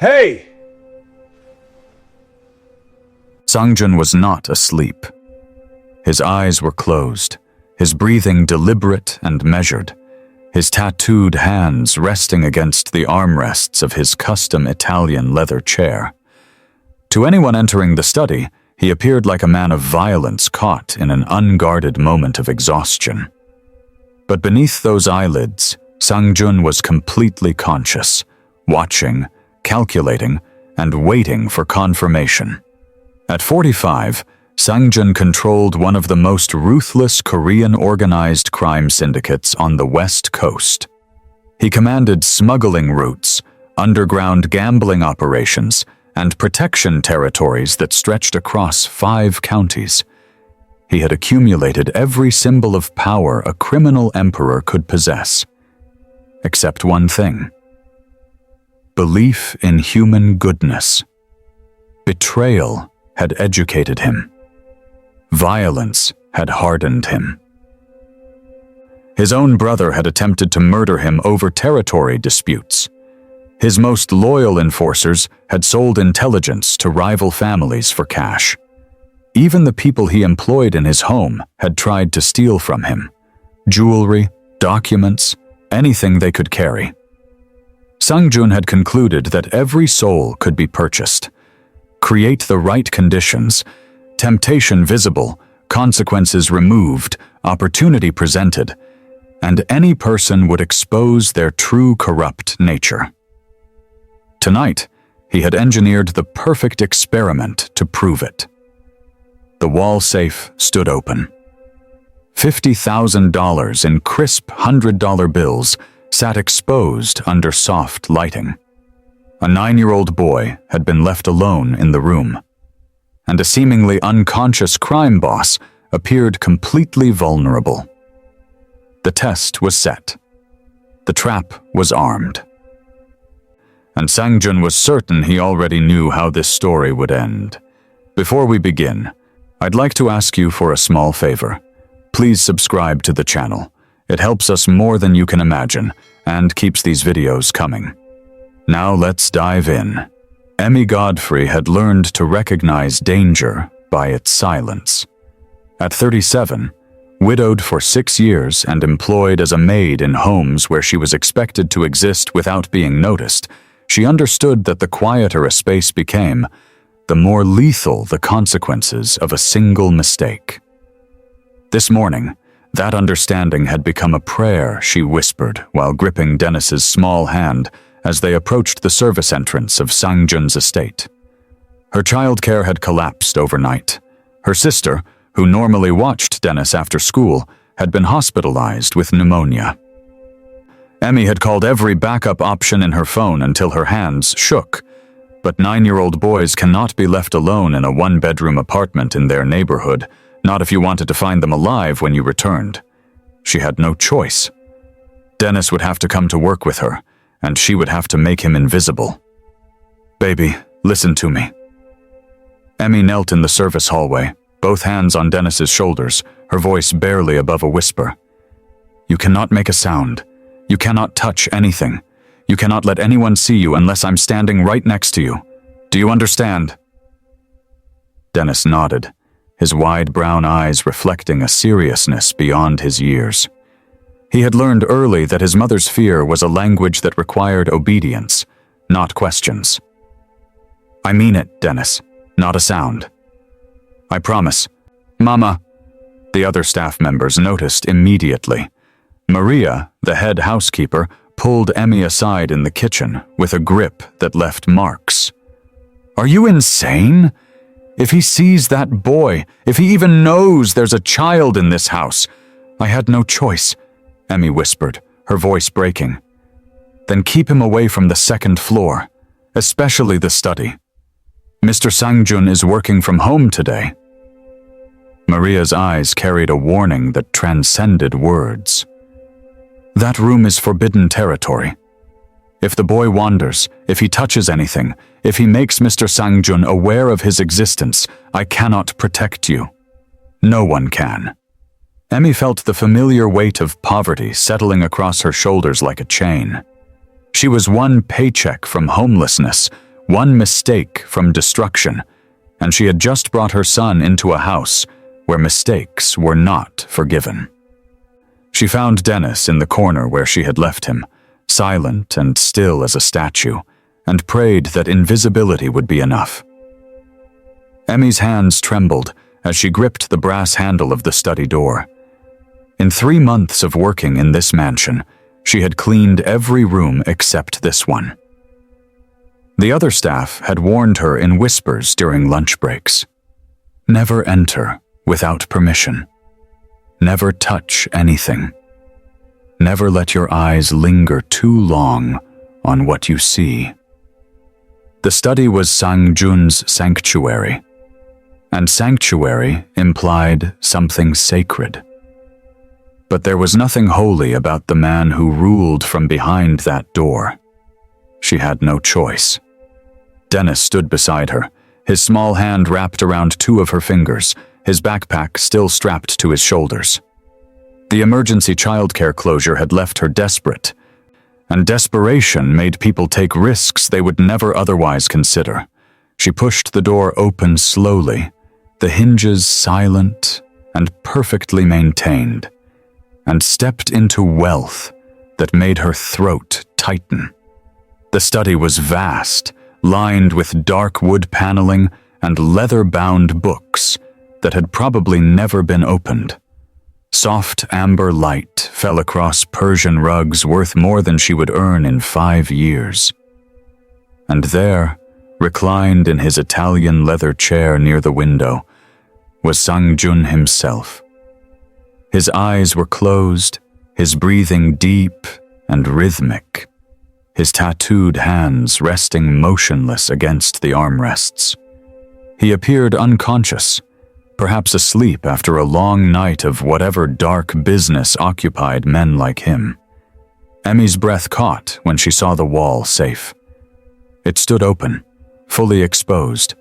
Hey! Sangjun was not asleep. His eyes were closed, his breathing deliberate and measured, his tattooed hands resting against the armrests of his custom Italian leather chair. To anyone entering the study, he appeared like a man of violence caught in an unguarded moment of exhaustion. But beneath those eyelids, Sangjun was completely conscious, watching, calculating, and waiting for confirmation. At 45, Sangjun controlled one of the most ruthless Korean organized crime syndicates on the West Coast. He commanded smuggling routes, underground gambling operations, and protection territories that stretched across 5 counties. He had accumulated every symbol of power a criminal emperor could possess. Except one thing: belief in human goodness. Betrayal had educated him. Violence had hardened him. His own brother had attempted to murder him over territory disputes. His most loyal enforcers had sold intelligence to rival families for cash. Even the people he employed in his home had tried to steal from him: jewelry, documents, anything they could carry. Sangjun had concluded that every soul could be purchased. Create the right conditions, temptation visible, consequences removed, opportunity presented, and any person would expose their true corrupt nature. Tonight, he had engineered the perfect experiment to prove it. The wall safe stood open. $50,000 in crisp $100 bills sat exposed under soft lighting. A 9-year-old boy had been left alone in the room, and a seemingly unconscious crime boss appeared completely vulnerable. The test was set. The trap was armed. And Sangjun was certain he already knew how this story would end. Before we begin, I'd like to ask you for a small favor. Please subscribe to the channel. It helps us more than you can imagine and keeps these videos coming. Now let's dive in. Emmy Godfrey had learned to recognize danger by its silence. At 37, widowed for 6 years and employed as a maid in homes where she was expected to exist without being noticed, she understood that the quieter a space became, the more lethal the consequences of a single mistake. This morning, that understanding had become a prayer she whispered while gripping Dennis's small hand as they approached the service entrance of Sangjun's estate. Her childcare had collapsed overnight. Her sister, who normally watched Dennis after school, had been hospitalized with pneumonia. Emmy had called every backup option in her phone until her hands shook, but 9-year-old boys cannot be left alone in a 1-bedroom apartment in their neighborhood, not if you wanted to find them alive when you returned. She had no choice. Dennis would have to come to work with her, and she would have to make him invisible. "Baby, listen to me." Emmy knelt in the service hallway, both hands on Dennis's shoulders, her voice barely above a whisper. "You cannot make a sound. You cannot touch anything. You cannot let anyone see you unless I'm standing right next to you. Do you understand?" Dennis nodded, his wide brown eyes reflecting a seriousness beyond his years. He had learned early that his mother's fear was a language that required obedience, not questions. "I mean it, Dennis. Not a sound." "I promise." "Mama." The other staff members noticed immediately. Maria, the head housekeeper, pulled Emmy aside in the kitchen with a grip that left marks. "Are you insane? If he sees that boy, if he even knows there's a child in this house—" "I had no choice," Emmy whispered, her voice breaking. "Then keep him away from the 2nd floor, especially the study. Mr. Sangjun is working from home today." Maria's eyes carried a warning that transcended words. "That room is forbidden territory. If the boy wanders, if he touches anything, if he makes Mr. Sangjun aware of his existence, I cannot protect you. No one can." Emmy felt the familiar weight of poverty settling across her shoulders like a chain. She was one paycheck from homelessness, one mistake from destruction, and she had just brought her son into a house where mistakes were not forgiven. She found Dennis in the corner where she had left him, silent and still as a statue, and prayed that invisibility would be enough. Emmy's hands trembled as she gripped the brass handle of the study door. In 3 months of working in this mansion, she had cleaned every room except this one. The other staff had warned her in whispers during lunch breaks. Never enter without permission. Never touch anything. Never let your eyes linger too long on what you see. The study was Sang-jun's sanctuary, and sanctuary implied something sacred. But there was nothing holy about the man who ruled from behind that door. She had no choice. Dennis stood beside her, his small hand wrapped around 2 of her fingers, his backpack still strapped to his shoulders. The emergency childcare closure had left her desperate, and desperation made people take risks they would never otherwise consider. She pushed the door open slowly, the hinges silent and perfectly maintained, and stepped into wealth that made her throat tighten. The study was vast, lined with dark wood paneling and leather-bound books that had probably never been opened. Soft amber light fell across Persian rugs worth more than she would earn in 5 years. And there, reclined in his Italian leather chair near the window, was Sang-jun himself. His eyes were closed, his breathing deep and rhythmic, his tattooed hands resting motionless against the armrests. He appeared unconscious, perhaps asleep after a long night of whatever dark business occupied men like him. Emmy's breath caught when she saw the wall safe. It stood open, fully exposed,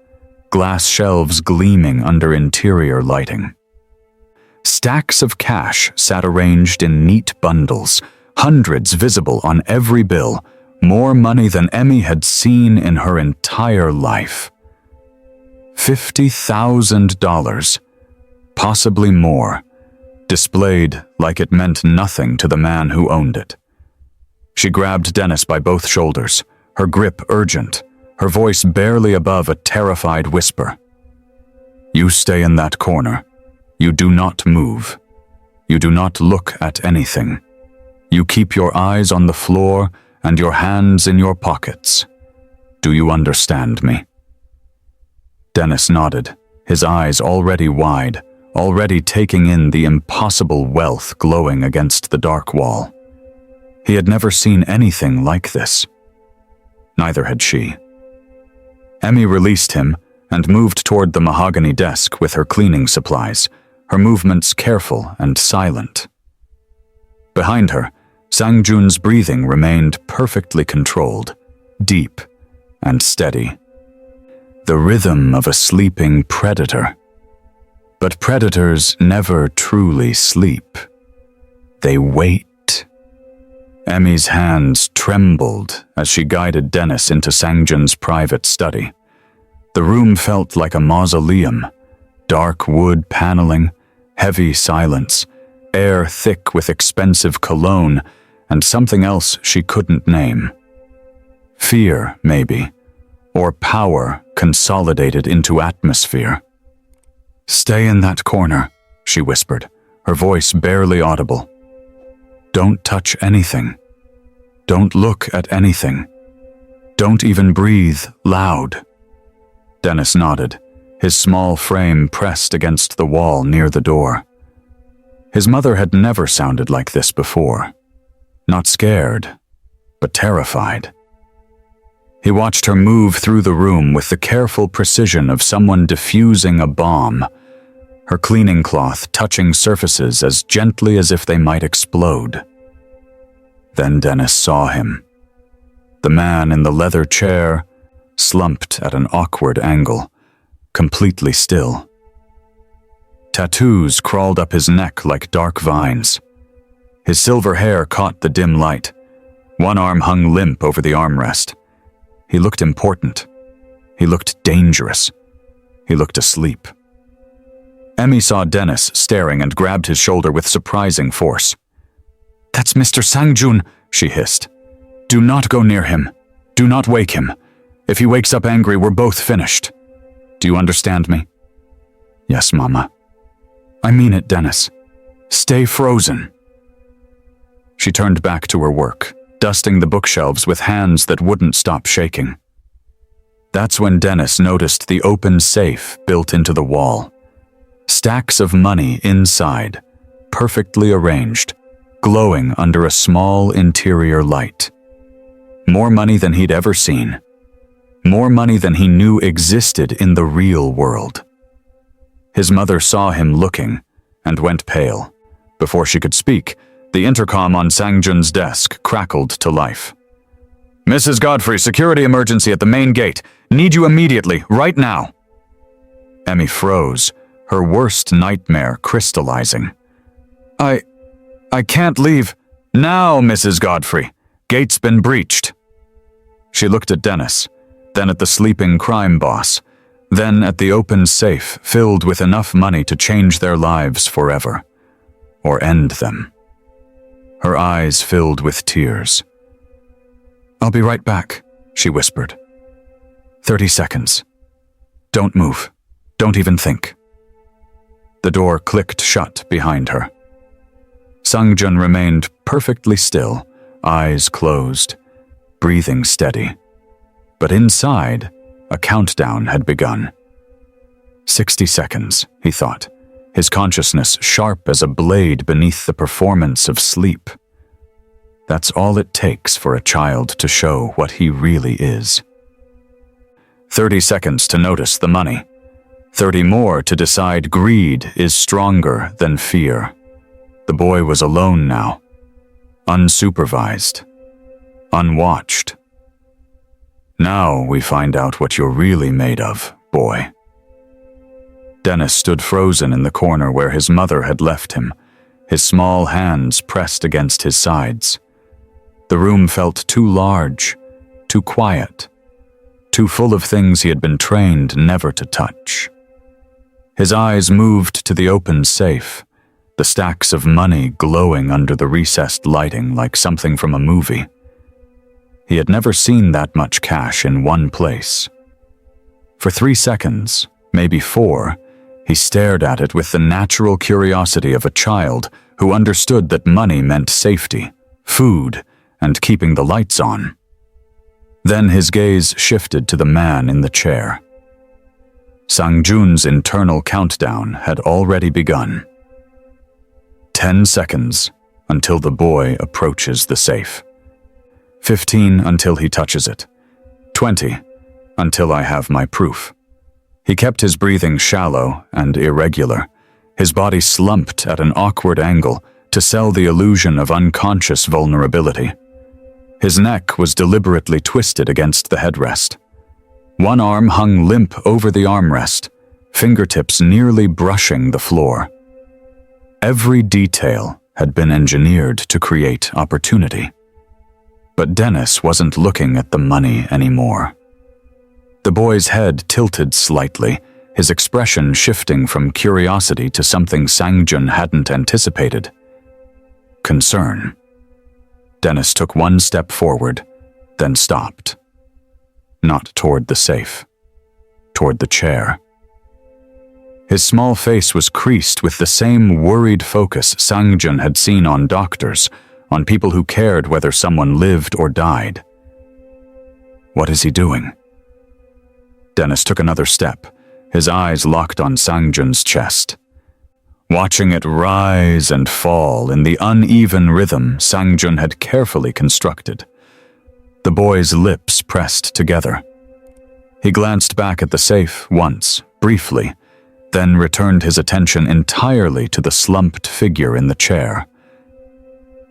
glass shelves gleaming under interior lighting. Stacks of cash sat arranged in neat bundles, hundreds visible on every bill, more money than Emmy had seen in her entire life. $50,000, possibly more, displayed like it meant nothing to the man who owned it. She grabbed Dennis by both shoulders, her grip urgent, her voice barely above a terrified whisper. "You stay in that corner. You do not move. You do not look at anything. You keep your eyes on the floor and your hands in your pockets. Do you understand me?" Dennis nodded, his eyes already wide, already taking in the impossible wealth glowing against the dark wall. He had never seen anything like this. Neither had she. Emmy released him and moved toward the mahogany desk with her cleaning supplies, her movements careful and silent. Behind her, Sang-jun's breathing remained perfectly controlled, deep and steady. The rhythm of a sleeping predator. But predators never truly sleep. They wait. Emmy's hands trembled as she guided Dennis into Sang-jun's private study. The room felt like a mausoleum, dark wood paneling, heavy silence, air thick with expensive cologne, and something else she couldn't name. Fear, maybe, or power consolidated into atmosphere. "Stay in that corner," she whispered, her voice barely audible. "Don't touch anything. Don't look at anything. Don't even breathe loud." Dennis nodded, his small frame pressed against the wall near the door. His mother had never sounded like this before. Not scared, but terrified. He watched her move through the room with the careful precision of someone defusing a bomb, her cleaning cloth touching surfaces as gently as if they might explode. Then Dennis saw him. The man in the leather chair, slumped at an awkward angle, completely still. Tattoos crawled up his neck like dark vines. His silver hair caught the dim light. One arm hung limp over the armrest. He looked important, He looked dangerous. He looked asleep. Emmy saw Dennis staring and grabbed his shoulder with surprising force. "That's Mr. Sangjun," she hissed. "Do not go near him. Do not wake him. If he wakes up angry, we're both finished. Do you understand me?" "Yes, Mama." "I mean it, Dennis. Stay frozen." She turned back to her work, dusting the bookshelves with hands that wouldn't stop shaking. That's when Dennis noticed the open safe built into the wall. Stacks of money inside, perfectly arranged, glowing under a small interior light. More money than he'd ever seen. More money than he knew existed in the real world. His mother saw him looking and went pale. Before she could speak, the intercom on Sangjun's desk crackled to life. "Mrs. Godfrey, security emergency at the main gate. Need you immediately, right now." Emmy froze, her worst nightmare crystallizing. I can't leave. Now, Mrs. Godfrey. Gate's been breached." She looked at Dennis, then at the sleeping crime boss, then at the open safe filled with enough money to change their lives forever, or end them. Her eyes filled with tears. "I'll be right back," she whispered. 30 seconds. Don't move. Don't even think." The door clicked shut behind her. Sangjun remained perfectly still, eyes closed, breathing steady. But inside, a countdown had begun. 60 seconds, he thought, his consciousness sharp as a blade beneath the performance of sleep. That's all it takes for a child to show what he really is. 30 seconds to notice the money. 30 more to decide greed is stronger than fear. The boy was alone now, unsupervised, unwatched. "Now we find out what you're really made of, boy." Dennis stood frozen in the corner where his mother had left him, his small hands pressed against his sides. The room felt too large, too quiet, too full of things he had been trained never to touch. His eyes moved to the open safe, the stacks of money glowing under the recessed lighting like something from a movie. He had never seen that much cash in one place. For 3 seconds, maybe 4, he stared at it with the natural curiosity of a child who understood that money meant safety, food, and keeping the lights on. Then his gaze shifted to the man in the chair. Sangjun's internal countdown had already begun. 10 seconds until the boy approaches the safe. 15 until he touches it. 20 until I have my proof. He kept his breathing shallow and irregular, his body slumped at an awkward angle to sell the illusion of unconscious vulnerability. His neck was deliberately twisted against the headrest. One arm hung limp over the armrest, fingertips nearly brushing the floor. Every detail had been engineered to create opportunity. But Dennis wasn't looking at the money anymore. The boy's head tilted slightly, his expression shifting from curiosity to something Sangjun hadn't anticipated. Concern. Dennis took one step forward, then stopped. Not toward the safe, toward the chair. His small face was creased with the same worried focus Sangjun had seen on doctors, on people who cared whether someone lived or died. What is he doing? Dennis took another step, his eyes locked on Sangjun's chest. Watching it rise and fall in the uneven rhythm Sangjun had carefully constructed. The boy's lips pressed together. He glanced back at the safe once, briefly, then returned his attention entirely to the slumped figure in the chair.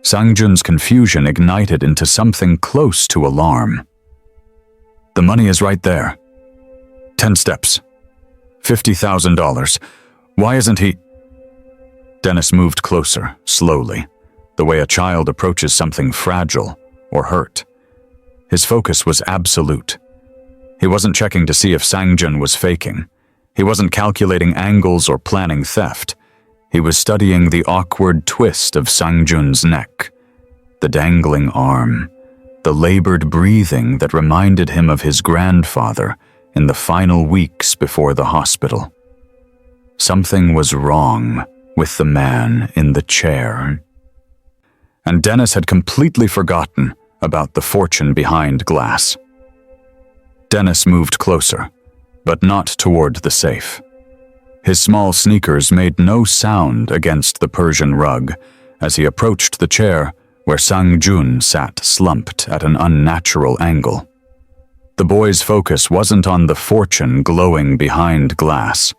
Sangjun's confusion ignited into something close to alarm. The money is right there. 10 steps. $50,000. Why isn't he? Dennis moved closer, slowly, the way a child approaches something fragile or hurt. His focus was absolute. He wasn't checking to see if Sangjun was faking. He wasn't calculating angles or planning theft. He was studying the awkward twist of Sangjun's neck, the dangling arm, the labored breathing that reminded him of his grandfather in the final weeks before the hospital. Something was wrong with the man in the chair. And Dennis had completely forgotten about the fortune behind glass. Dennis moved closer, but not toward the safe. His small sneakers made no sound against the Persian rug as he approached the chair where Sangjun sat slumped at an unnatural angle. The boy's focus wasn't on the fortune glowing behind glass.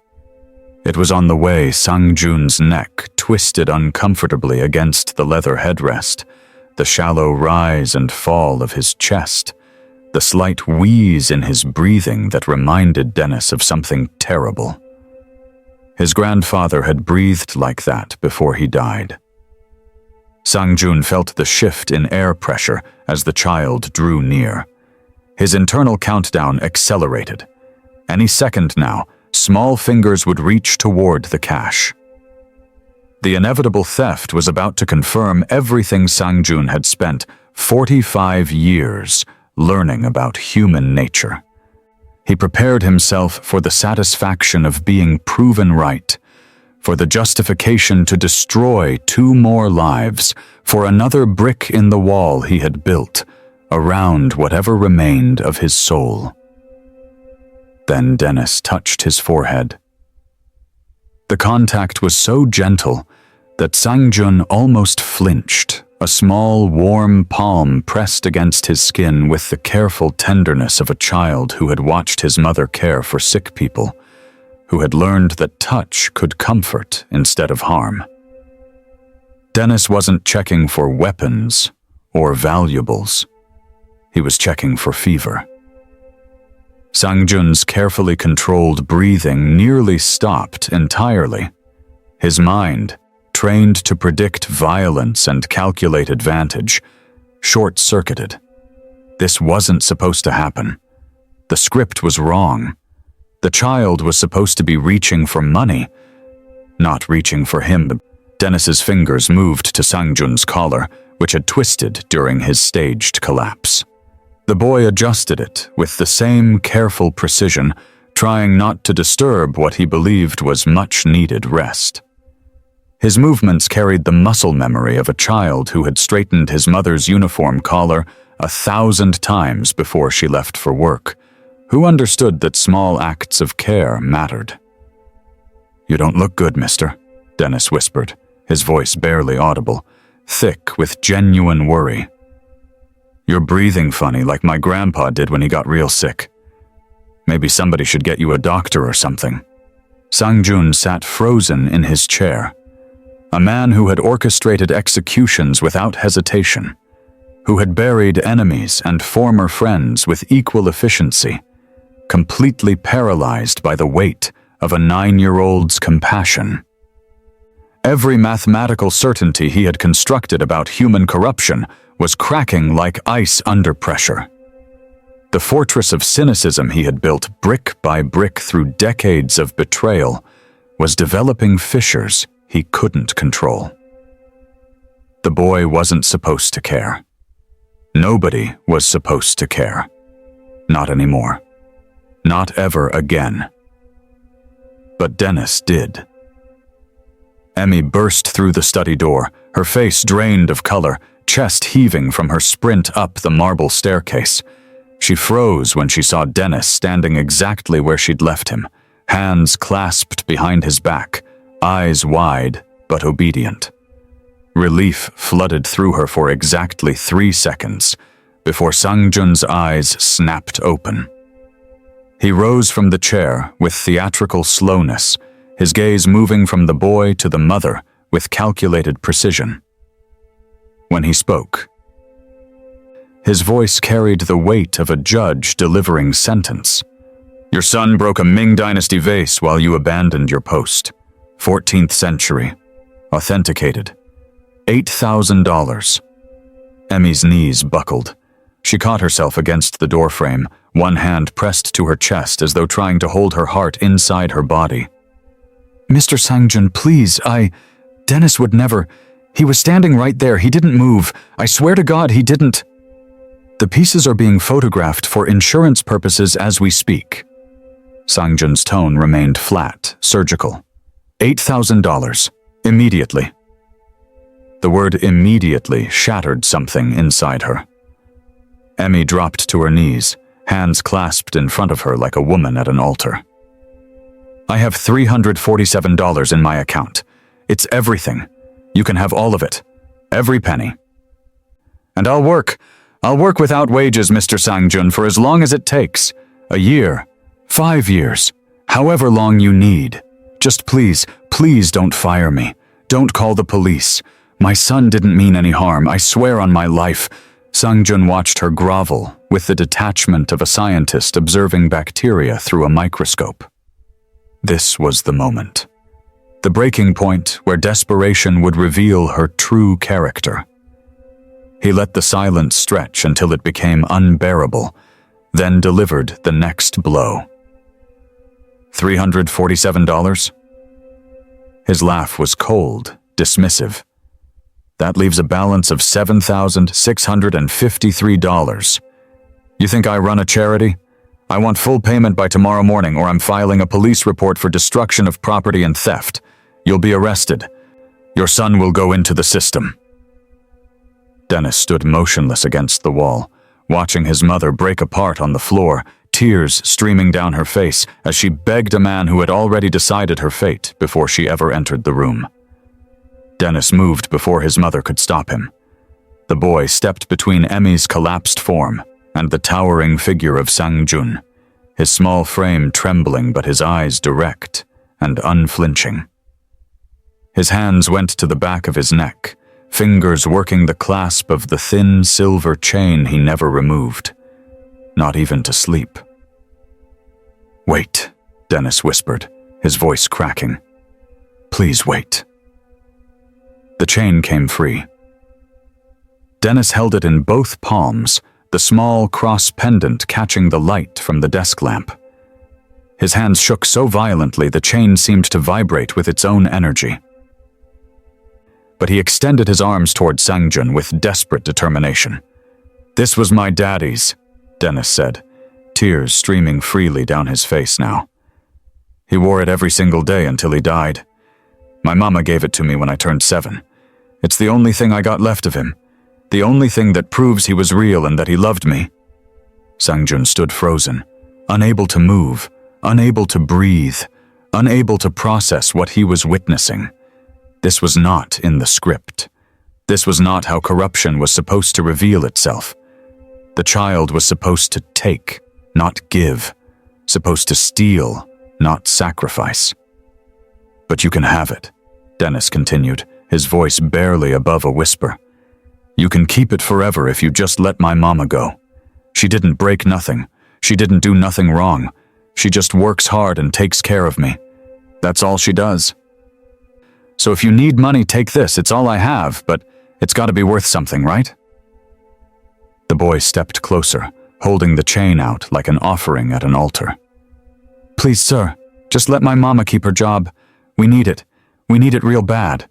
It was on the way Sangjun's neck twisted uncomfortably against the leather headrest, the shallow rise and fall of his chest, the slight wheeze in his breathing that reminded Dennis of something terrible. His grandfather had breathed like that before he died. Sangjun felt the shift in air pressure as the child drew near. His internal countdown accelerated. Any second now, small fingers would reach toward the cash. The inevitable theft was about to confirm everything Sangjun had spent 45 years learning about human nature. He prepared himself for the satisfaction of being proven right, for the justification to destroy 2 more lives, for another brick in the wall he had built around whatever remained of his soul. Then Dennis touched his forehead. The contact was so gentle that Sangjun almost flinched, a small, warm palm pressed against his skin with the careful tenderness of a child who had watched his mother care for sick people, who had learned that touch could comfort instead of harm. Dennis wasn't checking for weapons or valuables. He was checking for fever. Sangjun's carefully controlled breathing nearly stopped entirely. His mind, trained to predict violence and calculate advantage, short-circuited. This wasn't supposed to happen. The script was wrong. The child was supposed to be reaching for money, not reaching for him. Dennis's fingers moved to Sangjun's collar, which had twisted during his staged collapse. The boy adjusted it with the same careful precision, trying not to disturb what he believed was much-needed rest. His movements carried the muscle memory of a child who had straightened his mother's uniform collar 1,000 times before she left for work, who understood that small acts of care mattered. "You don't look good, mister," Dennis whispered, his voice barely audible, thick with genuine worry. "You're breathing funny like my grandpa did when he got real sick. Maybe somebody should get you a doctor or something." Sangjun sat frozen in his chair. A man who had orchestrated executions without hesitation, who had buried enemies and former friends with equal efficiency, completely paralyzed by the weight of a 9-year-old's compassion. Every mathematical certainty he had constructed about human corruption was cracking like ice under pressure. The fortress of cynicism he had built brick by brick through decades of betrayal was developing fissures he couldn't control. The boy wasn't supposed to care. Nobody was supposed to care. Not anymore. Not ever again. But Dennis did. Emmy burst through the study door, her face drained of color, chest heaving from her sprint up the marble staircase. She froze when she saw Dennis standing exactly where she'd left him, hands clasped behind his back, eyes wide but obedient. Relief flooded through her for exactly 3 seconds before Sangjun's eyes snapped open. He rose from the chair with theatrical slowness, his gaze moving from the boy to the mother with calculated precision. When he spoke, his voice carried the weight of a judge delivering sentence. "Your son broke a Ming Dynasty vase while you abandoned your post. 14th century. Authenticated. $8,000. Emmy's knees buckled. She caught herself against the doorframe, one hand pressed to her chest as though trying to hold her heart inside her body. "Mr. Sang-jun, please, Dennis would never. He was standing right there. He didn't move. I swear to God, he didn't." "The pieces are being photographed for insurance purposes as we speak." Sang-jun's tone remained flat, surgical. $8,000. Immediately. The word immediately shattered something inside her. Emmy dropped to her knees, hands clasped in front of her like a woman at an altar. "I have $347 in my account. It's everything. You can have all of it. Every penny. And I'll work without wages, Mr. Sang-jun, for as long as it takes. A year, 5 years, however long you need. Just please don't fire me. Don't call the police. My son didn't mean any harm, I swear on my life." Sang-jun watched her grovel with the detachment of a scientist observing bacteria through a microscope. This was the moment. The breaking point where desperation would reveal her true character. He let the silence stretch until it became unbearable, then delivered the next blow. $347? His laugh was cold, dismissive. "That leaves a balance of $7,653. You think I run a charity? I want full payment by tomorrow morning or I'm filing a police report for destruction of property and theft. You'll be arrested. Your son will go into the system." Dennis stood motionless against the wall, watching his mother break apart on the floor, tears streaming down her face as she begged a man who had already decided her fate before she ever entered the room. Dennis moved before his mother could stop him. The boy stepped between Emmy's collapsed form and the towering figure of Sang-jun, his small frame trembling but his eyes direct and unflinching. His hands went to the back of his neck, fingers working the clasp of the thin silver chain he never removed, not even to sleep. "Wait," Dennis whispered, his voice cracking. "Please wait." The chain came free. Dennis held it in both palms, the small cross pendant catching the light from the desk lamp. His hands shook so violently the chain seemed to vibrate with its own energy. But he extended his arms toward Sang-jun with desperate determination. "This was my daddy's," Dennis said, tears streaming freely down his face now. "He wore it every single day until he died. My mama gave it to me when I turned 7. It's the only thing I got left of him. The only thing that proves he was real and that he loved me." Sang-jun stood frozen, unable to move, unable to breathe, unable to process what he was witnessing. This was not in the script. This was not how corruption was supposed to reveal itself. The child was supposed to take, not give, supposed to steal, not sacrifice. "But you can have it," Dennis continued, his voice barely above a whisper. "You can keep it forever if you just let my mama go. She didn't break nothing. She didn't do nothing wrong. She just works hard and takes care of me. That's all she does. So if you need money, take this. It's all I have, but it's got to be worth something, right?" The boy stepped closer, holding the chain out like an offering at an altar. "Please, sir, just let my mama keep her job. We need it. We need it real bad."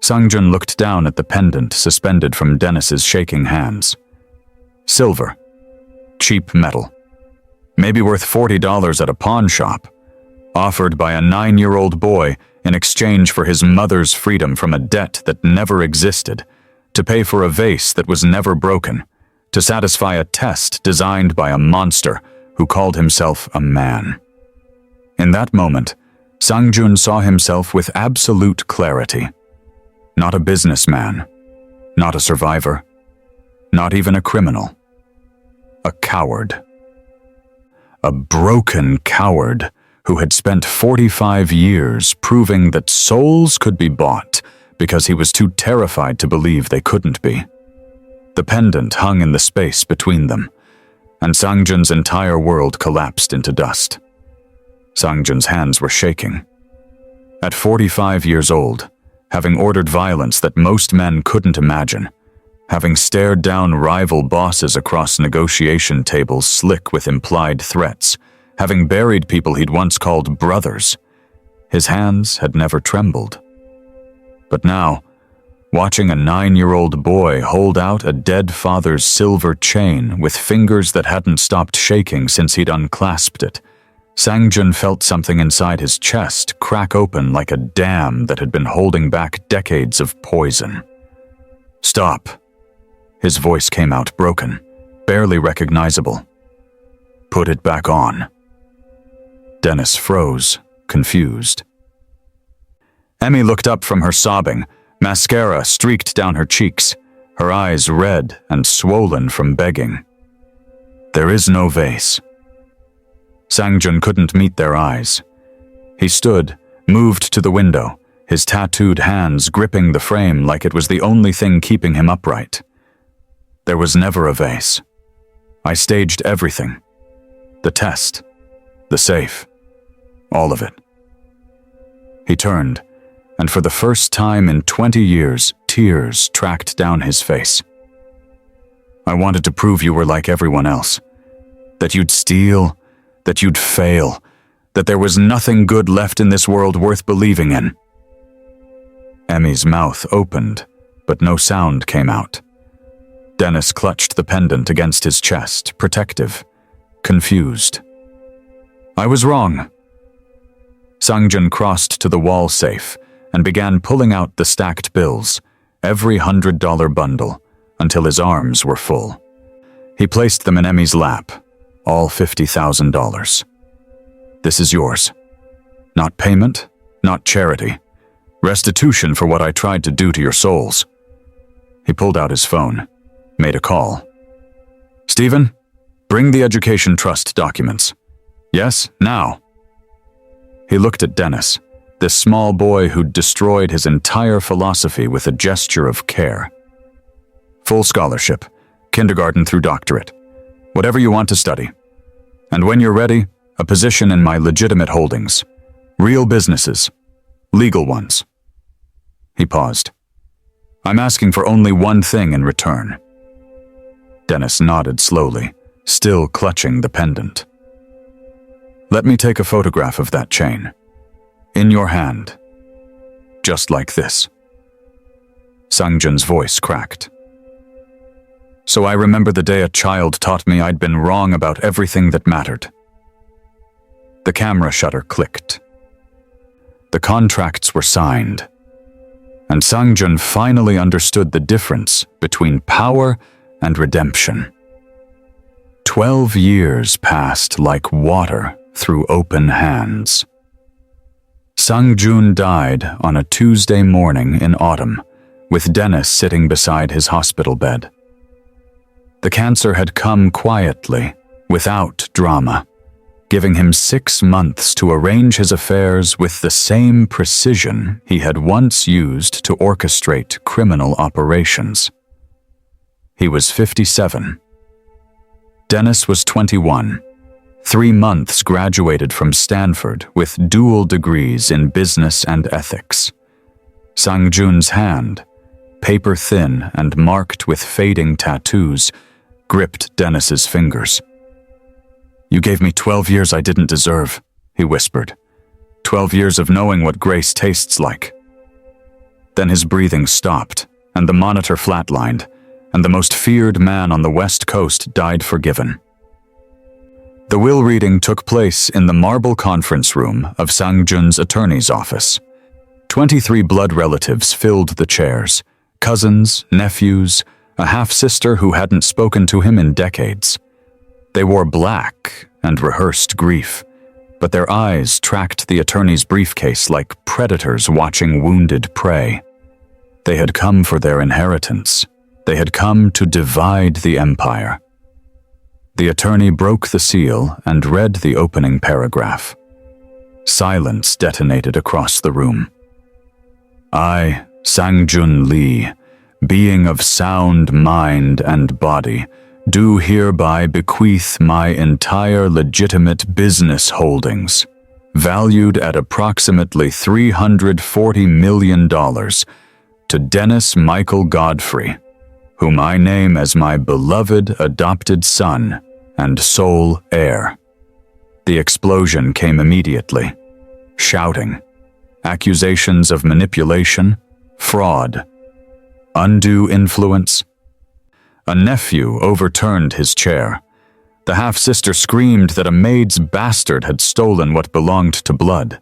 Sang-jun looked down at the pendant suspended from Dennis's shaking hands. Silver. Cheap metal. Maybe worth $40 at a pawn shop. Offered by a 9-year-old boy in exchange for his mother's freedom from a debt that never existed, to pay for a vase that was never broken, to satisfy a test designed by a monster who called himself a man. In that moment, Sang-jun saw himself with absolute clarity. Not a businessman, not a survivor, not even a criminal. A coward. A broken coward who had spent 45 years proving that souls could be bought because he was too terrified to believe they couldn't be. The pendant hung in the space between them, and Sang-jun's entire world collapsed into dust. Sang-jun's hands were shaking. At 45 years old, having ordered violence that most men couldn't imagine, having stared down rival bosses across negotiation tables slick with implied threats, having buried people he'd once called brothers. His hands had never trembled. But now, watching a 9-year-old boy hold out a dead father's silver chain with fingers that hadn't stopped shaking since he'd unclasped it, Sang-jun felt something inside his chest crack open like a dam that had been holding back decades of poison. "Stop." His voice came out broken, barely recognizable. "Put it back on." Dennis froze, confused. Emmy looked up from her sobbing, mascara streaked down her cheeks, her eyes red and swollen from begging. "There is no vase." Sang-jun couldn't meet their eyes. He stood, moved to the window, his tattooed hands gripping the frame like it was the only thing keeping him upright. "There was never a vase. I staged everything. The test, the safe, all of it." He turned, and for the first time in 20 years, tears tracked down his face. "I wanted to prove you were like everyone else. That you'd steal, that you'd fail, that there was nothing good left in this world worth believing in." Emmy's mouth opened, but no sound came out. Dennis clutched the pendant against his chest, protective, confused. "I was wrong." Sang-jun crossed to the wall safe and began pulling out the stacked bills, every $100 bundle, until his arms were full. He placed them in Emmy's lap, all $50,000. "This is yours. Not payment, not charity. Restitution for what I tried to do to your souls." He pulled out his phone, made a call. "Stephen, bring the education trust documents." "Yes, now." He looked at Dennis, this small boy who'd destroyed his entire philosophy with a gesture of care. "Full scholarship, kindergarten through doctorate. Whatever you want to study. And when you're ready, a position in my legitimate holdings. Real businesses. Legal ones." He paused. "I'm asking for only one thing in return." Dennis nodded slowly, still clutching the pendant. "Let me take a photograph of that chain. In your hand. Just like this." Sang-jun's voice cracked. "So I remember the day a child taught me I'd been wrong about everything that mattered." The camera shutter clicked. The contracts were signed, and Sang-jun finally understood the difference between power and redemption. 12 years passed like water through open hands. Sang-jun died on a Tuesday morning in autumn, with Dennis sitting beside his hospital bed. The cancer had come quietly, without drama, giving him 6 months to arrange his affairs with the same precision he had once used to orchestrate criminal operations. He was 57. Dennis was 21, 3 months graduated from Stanford with dual degrees in business and ethics. Sang-jun's hand, paper thin and marked with fading tattoos, gripped Dennis's fingers. "You gave me 12 years I didn't deserve," he whispered. 12 years of knowing what grace tastes like." Then his breathing stopped, and the monitor flatlined, and the most feared man on the West Coast died forgiven. The will reading took place in the marble conference room of Sang-jun's attorney's office. 23 blood relatives filled the chairs, cousins, nephews, a half-sister who hadn't spoken to him in decades. They wore black and rehearsed grief, but their eyes tracked the attorney's briefcase like predators watching wounded prey. They had come for their inheritance. They had come to divide the empire. The attorney broke the seal and read the opening paragraph. Silence detonated across the room. "I, Sang-jun Lee, being of sound mind and body, do hereby bequeath my entire legitimate business holdings, valued at approximately $340 million, to Dennis Michael Godfrey, whom I name as my beloved adopted son and sole heir." The explosion came immediately. Shouting, accusations of manipulation, fraud, undue influence. A nephew overturned his chair. The half-sister screamed that a Maid'S bastard had stolen what belonged to blood.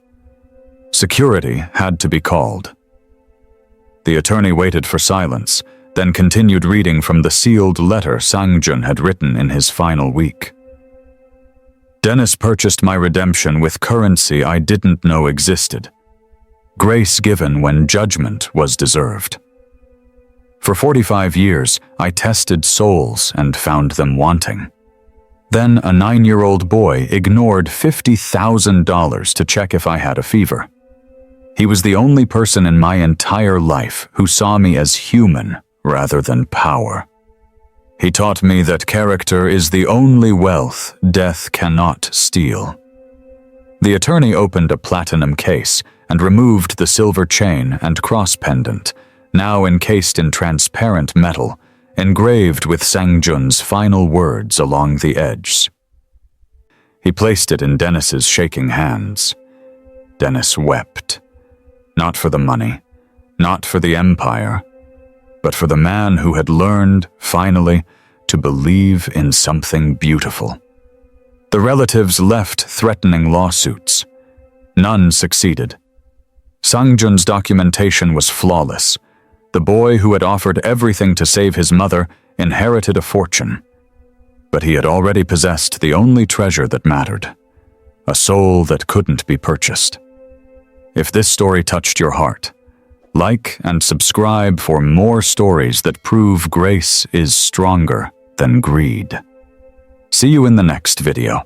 Security had to be called. The attorney waited for silence, then continued reading from the sealed letter Sang-jun had written in his final week. "Dennis purchased my redemption with currency I didn't know existed. Grace given when judgment was deserved. For 45 years, I tested souls and found them wanting. Then a 9-year-old boy ignored $50,000 to check if I had a fever. He was the only person in my entire life who saw me as human rather than power. He taught me that character is the only wealth death cannot steal." The attorney opened a platinum case and removed the silver chain and cross pendant, now encased in transparent metal, engraved with Sang-jun's final words along the edges. He placed it in Dennis's shaking hands. Dennis wept. Not for the money, not for the empire, but for the man who had learned, finally, to believe in something beautiful. The relatives left threatening lawsuits. None succeeded. Sang-jun's documentation was flawless. The boy who had offered everything to save his mother inherited a fortune. But he had already possessed the only treasure that mattered, a soul that couldn't be purchased. If this story touched your heart, like and subscribe for more stories that prove grace is stronger than greed. See you in the next video.